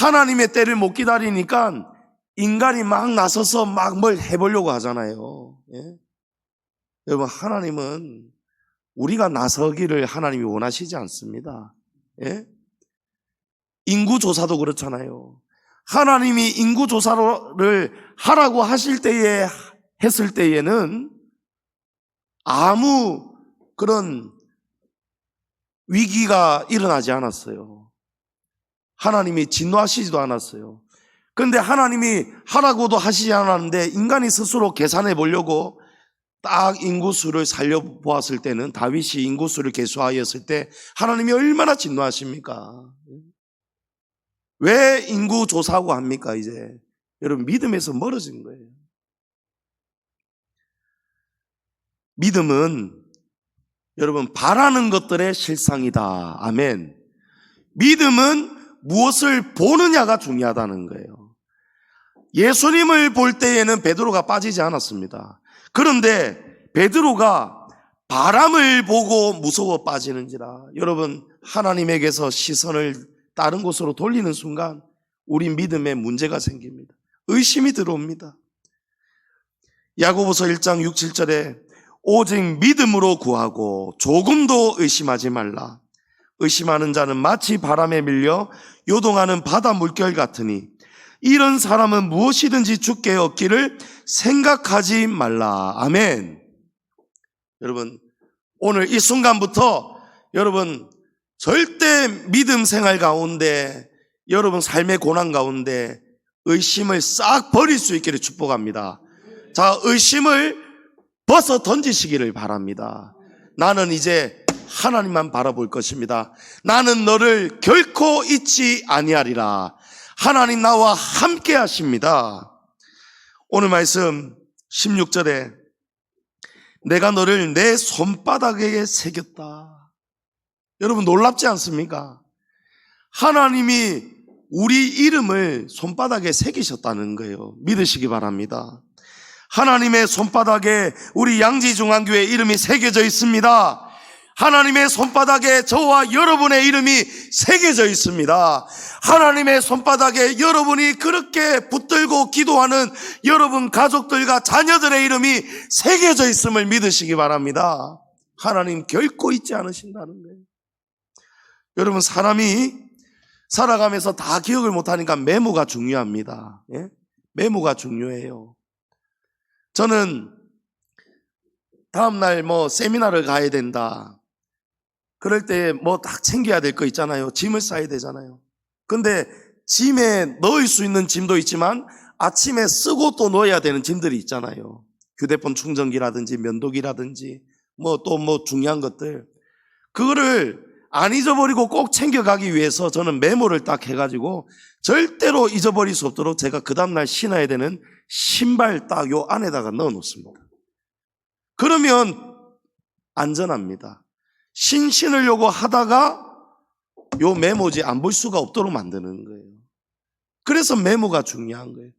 Speaker 1: 하나님의 때를 못 기다리니까 인간이 막 나서서 막 뭘 해보려고 하잖아요. 예? 여러분 하나님은 우리가 나서기를 하나님이 원하시지 않습니다. 예? 인구조사도 그렇잖아요. 하나님이 인구조사를 하라고 하실 때에 했을 때에는 아무 그런 위기가 일어나지 않았어요. 하나님이 진노하시지도 않았어요. 그런데 하나님이 하라고도 하시지 않았는데 인간이 스스로 계산해 보려고 딱 인구수를 살려보았을 때는 다윗이 인구수를 계수하였을 때 하나님이 얼마나 진노하십니까? 왜 인구 조사하고 합니까? 이제 여러분, 믿음에서 멀어진 거예요. 믿음은 여러분 바라는 것들의 실상이다. 아멘. 믿음은 무엇을 보느냐가 중요하다는 거예요. 예수님을 볼 때에는 베드로가 빠지지 않았습니다. 그런데 베드로가 바람을 보고 무서워 빠지는지라. 여러분, 하나님에게서 시선을 다른 곳으로 돌리는 순간 우리 믿음에 문제가 생깁니다. 의심이 들어옵니다. 야고보서 1장 6, 7절에 오직 믿음으로 구하고 조금도 의심하지 말라. 의심하는 자는 마치 바람에 밀려 요동하는 바다 물결 같으니 이런 사람은 무엇이든지 주께 얻기를 생각하지 말라. 아멘. 여러분, 오늘 이 순간부터 여러분 절대 믿음 생활 가운데, 여러분 삶의 고난 가운데 의심을 싹 버릴 수 있기를 축복합니다. 자, 의심을 벗어 던지시기를 바랍니다. 나는 이제 하나님만 바라볼 것입니다. 나는 너를 결코 잊지 아니하리라. 하나님 나와 함께 하십니다. 오늘 말씀 16절에 내가 너를 내 손바닥에 새겼다. 여러분, 놀랍지 않습니까? 하나님이 우리 이름을 손바닥에 새기셨다는 거예요. 믿으시기 바랍니다. 하나님의 손바닥에 우리 양지중앙교회 이름이 새겨져 있습니다. 하나님의 손바닥에 저와 여러분의 이름이 새겨져 있습니다. 하나님의 손바닥에 여러분이 그렇게 붙들고 기도하는 여러분 가족들과 자녀들의 이름이 새겨져 있음을 믿으시기 바랍니다. 하나님 결코 잊지 않으신다는 거예요. 여러분, 사람이 살아가면서 다 기억을 못하니까 메모가 중요합니다. 예? 메모가 중요해요. 저는 다음날 세미나를 가야 된다. 그럴 때 딱 챙겨야 될 거 있잖아요. 짐을 싸야 되잖아요. 근데 짐에 넣을 수 있는 짐도 있지만 아침에 쓰고 또 넣어야 되는 짐들이 있잖아요. 휴대폰 충전기라든지 면도기라든지 또 중요한 것들. 그거를 안 잊어버리고 꼭 챙겨가기 위해서 저는 메모를 딱 해가지고 절대로 잊어버릴 수 없도록 제가 그 다음날 신어야 되는 신발 딱 요 안에다가 넣어 놓습니다. 그러면 안전합니다. 신으려고 하다가 요 메모지 안 볼 수가 없도록 만드는 거예요. 그래서 메모가 중요한 거예요.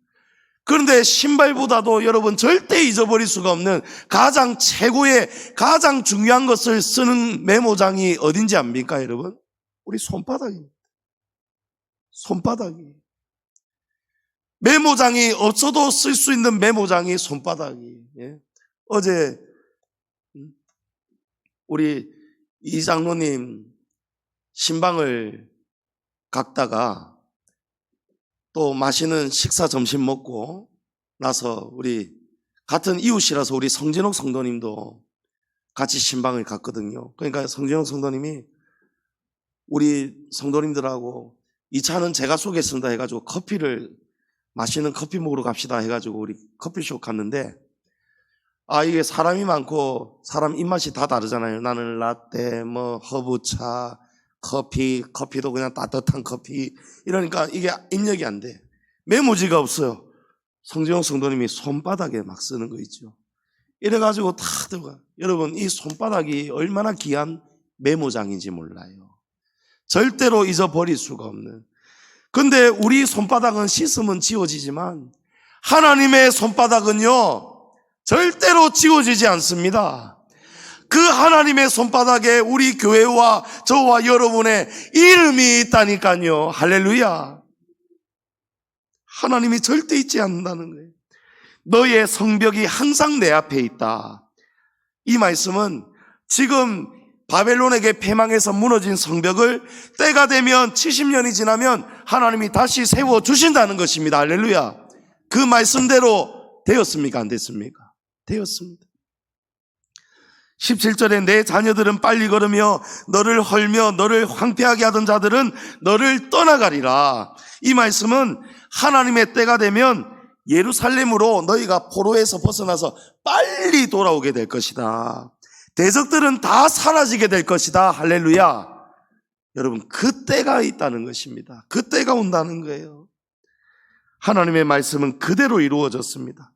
Speaker 1: 그런데 신발보다도 여러분 절대 잊어버릴 수가 없는 가장 최고의 가장 중요한 것을 쓰는 메모장이 어딘지 압니까, 여러분? 우리 손바닥입니다. 손바닥이. 메모장이 없어도 쓸 수 있는 메모장이 손바닥이. 예? 어제 우리 이 장로님 신방을 갔다가 또 맛있는 식사 점심 먹고 나서 우리 같은 이웃이라서 우리 성진옥 성도님도 같이 신방을 갔거든요. 그러니까 성진옥 성도님이 우리 성도님들하고 이 차는 제가 쏘겠습니다 해가지고 맛있는 커피 먹으러 갑시다 해가지고 우리 커피숍 갔는데, 이게 사람이 많고 사람 입맛이 다 다르잖아요. 나는 라떼, 허브차, 커피도 그냥 따뜻한 커피. 이러니까 이게 입력이 안 돼. 메모지가 없어요. 성진용 성도님이 손바닥에 막 쓰는 거 있죠. 이래가지고 다 들어가. 여러분, 이 손바닥이 얼마나 귀한 메모장인지 몰라요. 절대로 잊어버릴 수가 없는. 근데 우리 손바닥은 씻으면 지워지지만 하나님의 손바닥은요 절대로 지워지지 않습니다. 그 하나님의 손바닥에 우리 교회와 저와 여러분의 이름이 있다니까요. 할렐루야. 하나님이 절대 잊지 않는다는 거예요. 너의 성벽이 항상 내 앞에 있다. 이 말씀은 지금 바벨론에게 패망해서 무너진 성벽을 때가 되면 70년이 지나면 하나님이 다시 세워주신다는 것입니다. 할렐루야. 그 말씀대로 되었습니까? 안 됐습니까? 되었습니다. 17절에 내 자녀들은 빨리 걸으며 너를 헐며 너를 황폐하게 하던 자들은 너를 떠나가리라. 이 말씀은 하나님의 때가 되면 예루살렘으로 너희가 포로에서 벗어나서 빨리 돌아오게 될 것이다. 대적들은 다 사라지게 될 것이다. 할렐루야. 여러분, 그 때가 있다는 것입니다. 그 때가 온다는 거예요. 하나님의 말씀은 그대로 이루어졌습니다.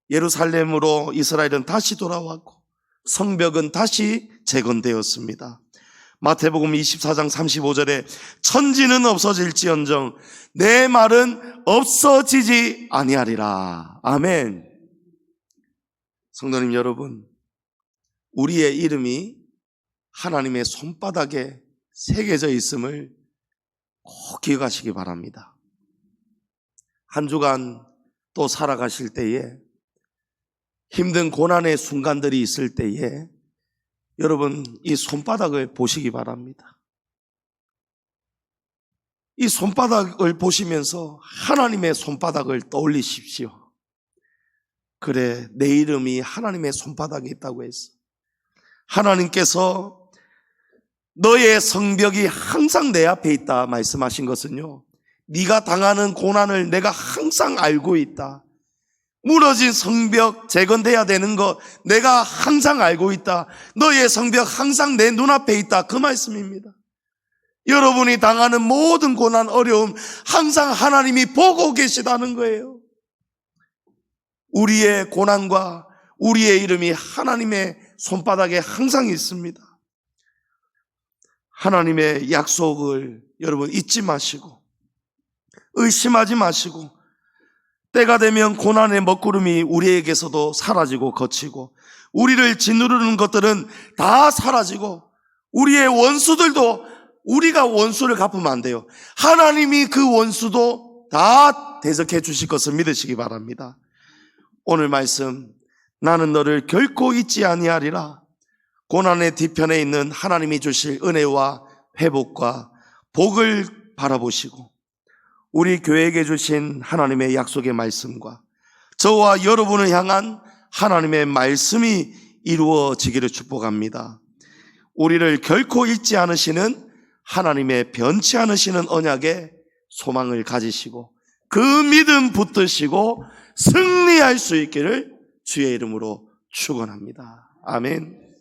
Speaker 1: 예루살렘으로 이스라엘은 다시 돌아왔고 성벽은 다시 재건되었습니다. 마태복음 24장 35절에 천지는 없어질지언정 내 말은 없어지지 아니하리라. 아멘. 성도님 여러분, 우리의 이름이 하나님의 손바닥에 새겨져 있음을 꼭 기억하시기 바랍니다. 한 주간 또 살아가실 때에 힘든 고난의 순간들이 있을 때에 여러분 이 손바닥을 보시기 바랍니다. 이 손바닥을 보시면서 하나님의 손바닥을 떠올리십시오. 그래, 내 이름이 하나님의 손바닥에 있다고 했어. 하나님께서 너의 성벽이 항상 내 앞에 있다 말씀하신 것은요, 네가 당하는 고난을 내가 항상 알고 있다. 무너진 성벽 재건돼야 되는 거 내가 항상 알고 있다. 너의 성벽 항상 내 눈앞에 있다. 그 말씀입니다. 여러분이 당하는 모든 고난, 어려움 항상 하나님이 보고 계시다는 거예요. 우리의 고난과 우리의 이름이 하나님의 손바닥에 항상 있습니다. 하나님의 약속을 여러분 잊지 마시고 의심하지 마시고, 때가 되면 고난의 먹구름이 우리에게서도 사라지고 거치고 우리를 짓누르는 것들은 다 사라지고 우리의 원수들도 우리가 원수를 갚으면 안 돼요. 하나님이 그 원수도 다 대적해 주실 것을 믿으시기 바랍니다. 오늘 말씀, 나는 너를 결코 잊지 아니하리라. 고난의 뒤편에 있는 하나님이 주실 은혜와 회복과 복을 바라보시고 우리 교회에게 주신 하나님의 약속의 말씀과 저와 여러분을 향한 하나님의 말씀이 이루어지기를 축복합니다. 우리를 결코 잊지 않으시는 하나님의 변치 않으시는 언약에 소망을 가지시고 그 믿음 붙드시고 승리할 수 있기를 주의 이름으로 축원합니다. 아멘.